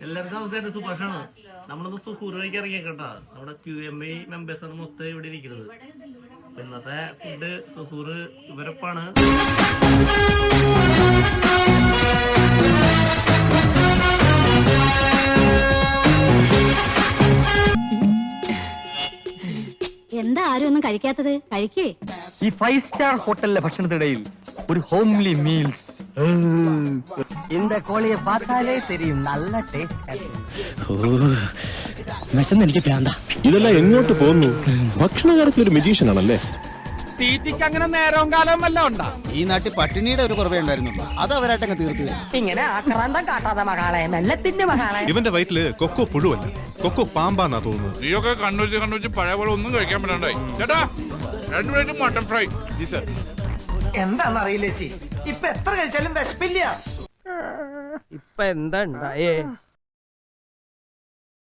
എല്ലാവർക്കും അവസ്ഥ സുഭാഷാണ്. നമ്മളൊന്ന് സുഹൂറിലേക്ക് ഇറങ്ങിയേക്കട്ടാ. നമ്മുടെ QMA മെമ്പേഴ്സാണ് മൊത്തം ഇവിടെ ഇരിക്കുന്നത്. ഇന്നത്തെ ഫുഡ് സുഹൂറ് ഇവരൊപ്പാണ്. എന്താ ആരും ഒന്നും കഴിക്കാത്തത്? കഴിക്കേ. ഈ 5 സ്റ്റാർ ഹോട്ടലിലെ ഭക്ഷണത്തിനിടയിൽ ഒരു ഹോംലി മീൽസ്. இந்த கோழியை பார்த்தாலே தெரியும் நல்ல ടേസ്റ്റ്. എനിക്ക് പ്രാന്ത. ഇതെല്ലാം എങ്ങോട്ട് പോകുന്നു? ഭക്ഷണ കാര്യത്തിൽ ഒരു മെജീഷ്യൻ ആണല്ലേ. തീറ്റിക്ക് അങ്ങനെ നേരവും കാലവും വല്ല ഉണ്ടാ? ഈ നാട്ടിൽ പട്ടിണിയുടെ ഒരു കുറവേ ഉണ്ടായിരുന്നുള്ളൂ. അത് അവരായിട്ടങ്ങ് തീർത്തു. ഇങ്ങനെ ആക്രാന്തം കാട്ടാതെ മകളെ, മെല്ലത്തിന്റെ മകളെ. ഇവന്റെ വയറ്റില് കൊക്കോ പുഴുവല്ല, കൊക്കോ പാമ്പാന്നാ തോന്നുന്നത്. നീയൊക്കെ കണ്ണൂച്ച് പഴയ പോലെ ഒന്നും കഴിക്കാൻ പറ്റാണ്ടായി. ചേട്ടാ 2 plate mutton fry. G sir. എന്താന്നറിയില്ല ചേച്ചി, ഇപ്പൊ എത്ര കഴിച്ചാലും വിശപ്പില്ല. ഇപ്പൊ എന്താ ഉണ്ടായേ?